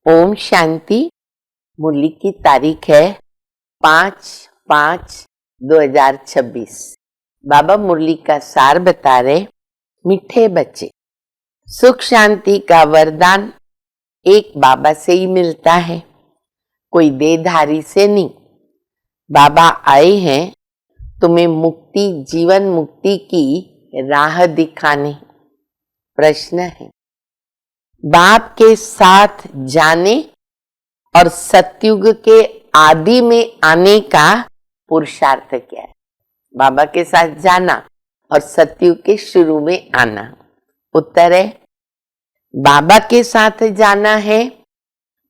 ओम शांति। मुरली की तारीख है 5/5/2026। बाबा मुरली का सार बता रहे, मीठे बच्चे, सुख शांति का वरदान एक बाबा से ही मिलता है, कोई देहधारी से नहीं। बाबा आए हैं तुम्हें मुक्ति, जीवन मुक्ति की राह दिखाने। प्रश्न है, बाप के साथ जाने और सतयुग के आदि में आने का पुरुषार्थ क्या है? बाबा के साथ जाना और सतयुग के शुरू में आना। उत्तर है, बाबा के साथ जाना है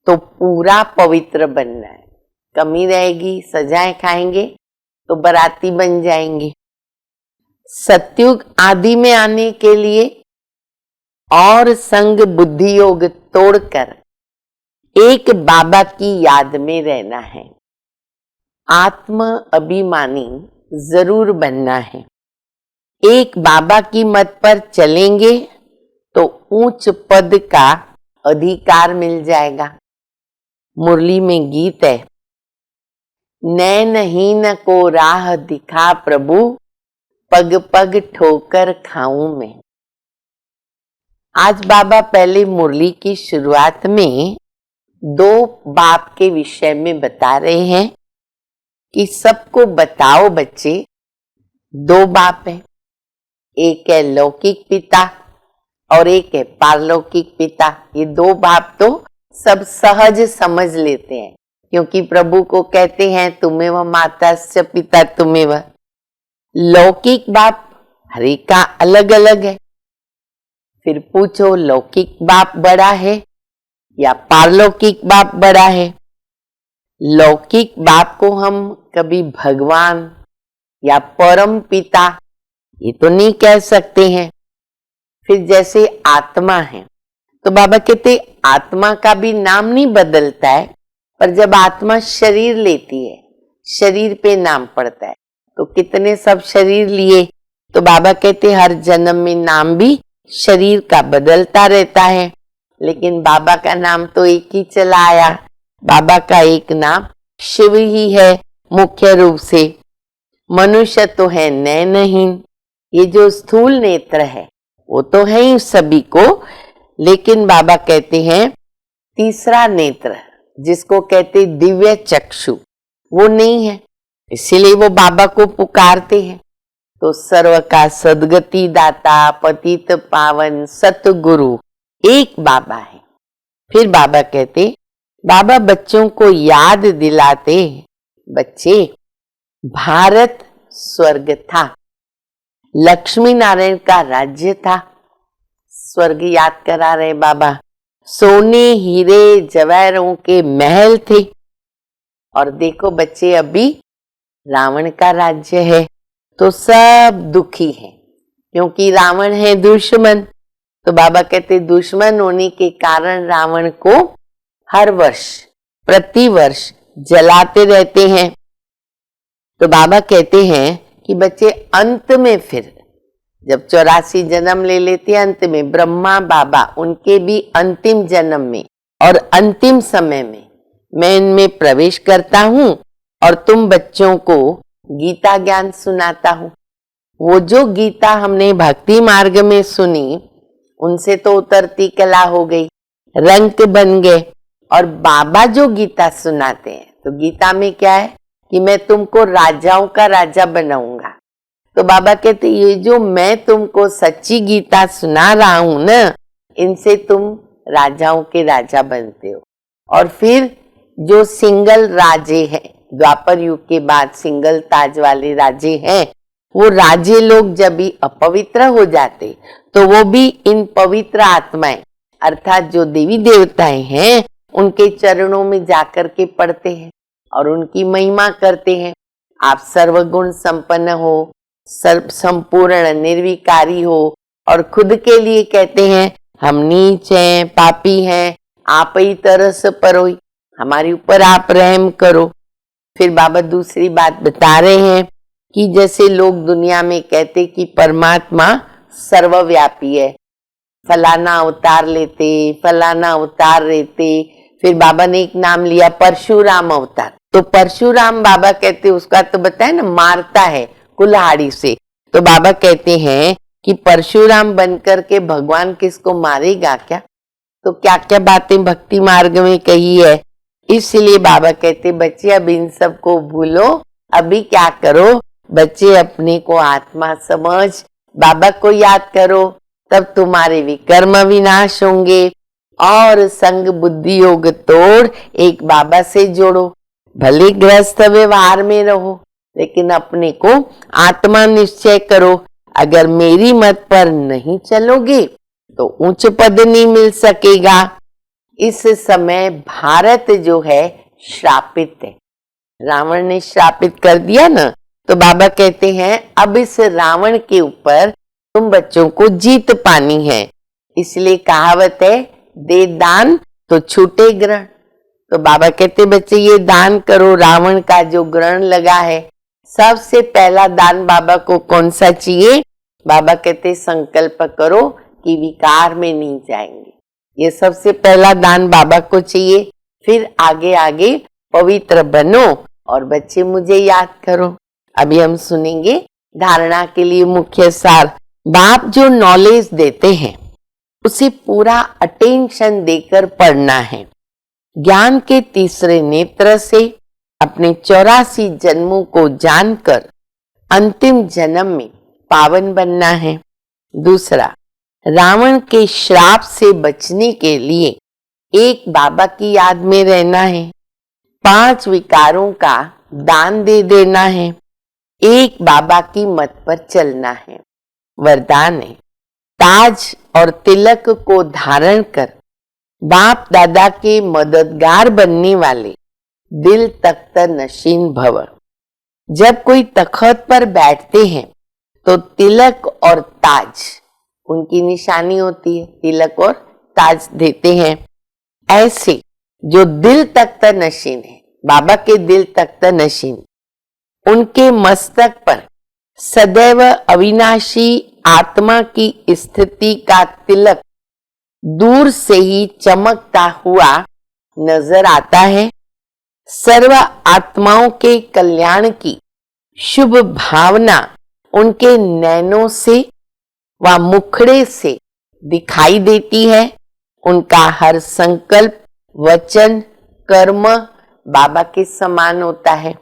तो पूरा पवित्र बनना है। कमी रहेगी, सजाएं खाएंगे तो बराती बन जाएंगे। सतयुग आदि में आने के लिए और संग बुद्धि योग तोड़कर एक बाबा की याद में रहना है। आत्म अभिमानी जरूर बनना है। एक बाबा की मत पर चलेंगे तो ऊंच पद का अधिकार मिल जाएगा। मुरली में गीत है, नैनहीन को राह दिखा प्रभु, पग पग ठोकर खाऊं मैं। आज बाबा पहले मुरली की शुरुआत में दो बाप के विषय में बता रहे हैं कि सबको बताओ बच्चे, दो बाप है, एक है लौकिक पिता और एक है पारलौकिक पिता। ये दो बाप तो सब सहज समझ लेते हैं, क्योंकि प्रभु को कहते हैं तुम्हें वह माताश्च पिता तुम्हें वह। लौकिक बाप हर एक का अलग अलग है। फिर पूछो, लौकिक बाप बड़ा है या पारलौकिक बाप बड़ा है? लौकिक बाप को हम कभी भगवान या परम पिता ये तो नहीं कह सकते हैं। फिर जैसे आत्मा है तो बाबा कहते आत्मा का भी नाम नहीं बदलता है, पर जब आत्मा शरीर लेती है शरीर पे नाम पड़ता है। तो कितने सब शरीर लिए, तो बाबा कहते हर जन्म में नाम भी शरीर का बदलता रहता है, लेकिन बाबा का नाम तो एक ही चला आया। बाबा का एक नाम शिव ही है मुख्य रूप से। मनुष्य तो है नैनहीन, ये जो स्थूल नेत्र है वो तो है ही सभी को, लेकिन बाबा कहते हैं तीसरा नेत्र जिसको कहते दिव्य चक्षु वो नहीं है, इसीलिए वो बाबा को पुकारते हैं। तो सर्व का सदगति दाता पतित पावन सतगुरु एक बाबा है। फिर बाबा कहते, बाबा बच्चों को याद दिलाते, बच्चे भारत स्वर्ग था, लक्ष्मी नारायण का राज्य था। स्वर्ग याद करा रहे बाबा। सोने हीरे जवाहरों के महल थे। और देखो बच्चे, अभी रावण का राज्य है तो सब दुखी है, क्योंकि रावण है दुश्मन। तो बाबा कहते दुश्मन होने के कारण रावण को हर वर्ष प्रतिवर्ष जलाते रहते हैं। तो बाबा कहते हैं कि बच्चे अंत में फिर जब 84 जन्म ले लेते हैं, अंत में ब्रह्मा बाबा उनके भी अंतिम जन्म में और अंतिम समय में मैं इनमें प्रवेश करता हूँ और तुम बच्चों को गीता ज्ञान सुनाता हूँ। वो जो गीता हमने भक्ति मार्ग में सुनी उनसे तो उतरती कला हो गई, रंग बन गए। और बाबा जो गीता सुनाते हैं तो गीता में क्या है कि मैं तुमको राजाओं का राजा बनाऊंगा। तो बाबा कहते ये जो मैं तुमको सच्ची गीता सुना रहा हूं ना, इनसे तुम राजाओं के राजा बनते हो। और फिर जो सिंगल राजे हैं, द्वापर युग के बाद सिंगल ताज वाले राजे हैं, वो राजे लोग जब भी अपवित्र हो जाते तो वो भी इन पवित्र आत्माएं अर्थात जो देवी देवताएं हैं उनके चरणों में जाकर के पढ़ते हैं और उनकी महिमा करते हैं। आप सर्वगुण संपन्न हो, सर्व संपूर्ण निर्विकारी हो, और खुद के लिए कहते हैं हम नीच हैं, पापी हैं, आप ही तरस परोई, हमारे ऊपर आप रहम करो। फिर बाबा दूसरी बात बता रहे हैं कि जैसे लोग दुनिया में कहते कि परमात्मा सर्वव्यापी है, फलाना अवतार लेते, फलाना अवतार लेते, फिर बाबा ने एक नाम लिया परशुराम अवतार। तो परशुराम बाबा कहते उसका तो बताए ना, मारता है कुल्हाड़ी से। तो बाबा कहते हैं कि परशुराम बनकर के भगवान किसको मारेगा क्या? तो क्या क्या बातें भक्ति मार्ग में कही है। इसलिए बाबा कहते बच्चे अब इन सब को भूलो, अभी क्या करो, बच्चे अपने को आत्मा समझ, बाबा को याद करो, तब तुम्हारे विकर्म विनाश होंगे। और संग बुद्धि योग तोड़ एक बाबा से जोड़ो। भले गृहस्थ व्यवहार में रहो, लेकिन अपने को आत्मा निश्चय करो। अगर मेरी मत पर नहीं चलोगे तो उच्च पद नहीं मिल सकेगा। इस समय भारत जो है श्रापित है, रावण ने श्रापित कर दिया ना। तो बाबा कहते हैं अब इस रावण के ऊपर तुम बच्चों को जीत पानी है। इसलिए कहावत है, दे दान तो छूटे ग्रहण। तो बाबा कहते बच्चे ये दान करो, रावण का जो ग्रहण लगा है। सबसे पहला दान बाबा को कौन सा चाहिए? बाबा कहते संकल्प करो कि विकार में नहीं जाएंगे। ये सबसे पहला दान बाबा को चाहिए। फिर आगे आगे पवित्र बनो और बच्चे मुझे याद करो। अभी हम सुनेंगे धारणा के लिए मुख्य सार। बाप जो नॉलेज देते हैं उसे पूरा अटेंशन देकर पढ़ना है। ज्ञान के तीसरे नेत्र से अपने 84 जन्मों को जानकर अंतिम जन्म में पावन बनना है। दूसरा, रावण के श्राप से बचने के लिए एक बाबा की याद में रहना है। 5 विकारों का दान दे देना है। एक बाबा की मत पर चलना है। वरदान है, ताज और तिलक को धारण कर बाप दादा के मददगार बनने वाले दिल तख्त नशीन भव। जब कोई तख्त पर बैठते हैं तो तिलक और ताज उनकी निशानी होती है, तिलक और ताज देते हैं। ऐसे जो दिल तख्त नशीन है, बाबा के दिल तख्त नशीन, उनके मस्तक पर सदैव अविनाशी आत्मा की स्थिति का तिलक दूर से ही चमकता हुआ नजर आता है। सर्व आत्माओं के कल्याण की शुभ भावना उनके नैनों से व मुखड़े से दिखाई देती है। उनका हर संकल्प, वचन, कर्म बाबा के समान होता है।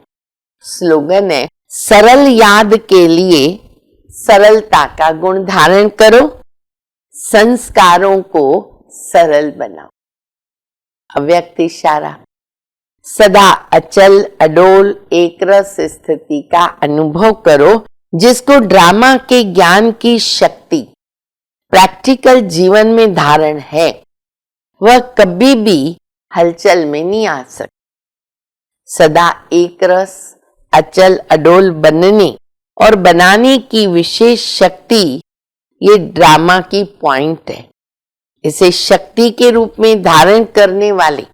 स्लोगन है, सरल याद के लिए सरलता का गुण धारण करो, संस्कारों को सरल बनाओ। अव्यक्त इशारा, सदा अचल अडोल एकरस स्थिति का अनुभव करो। जिसको ड्रामा के ज्ञान की शक्ति प्रैक्टिकल जीवन में धारण है, वह कभी भी हलचल में नहीं आ सकता। सदा एकरस अचल अडोल बनने और बनाने की विशेष शक्ति ये ड्रामा की पॉइंट है। इसे शक्ति के रूप में धारण करने वाले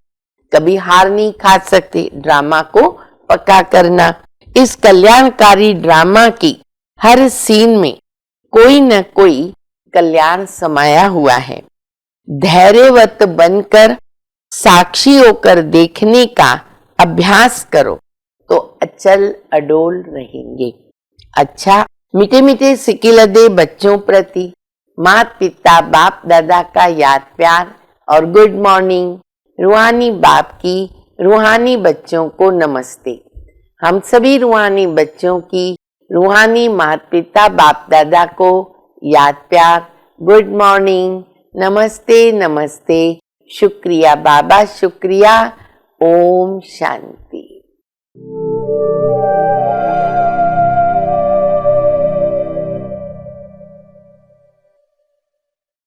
कभी हार नहीं खा सकते। ड्रामा को पक्का करना। इस कल्याणकारी ड्रामा की हर सीन में कोई न कोई कल्याण समाया हुआ है। धैर्यवत बनकर साक्षी होकर देखने का अभ्यास करो तो अचल अडोल रहेंगे। अच्छा, मीठे मीठे सिकिलदे बच्चों प्रति माता पिता बाप दादा का याद प्यार और गुड मॉर्निंग। रूहानी बाप की रूहानी बच्चों को नमस्ते। हम सभी रूहानी बच्चों की रूहानी माता पिता बाप दादा को याद प्यार, गुड मॉर्निंग, नमस्ते नमस्ते, शुक्रिया बाबा शुक्रिया। ओम शांति।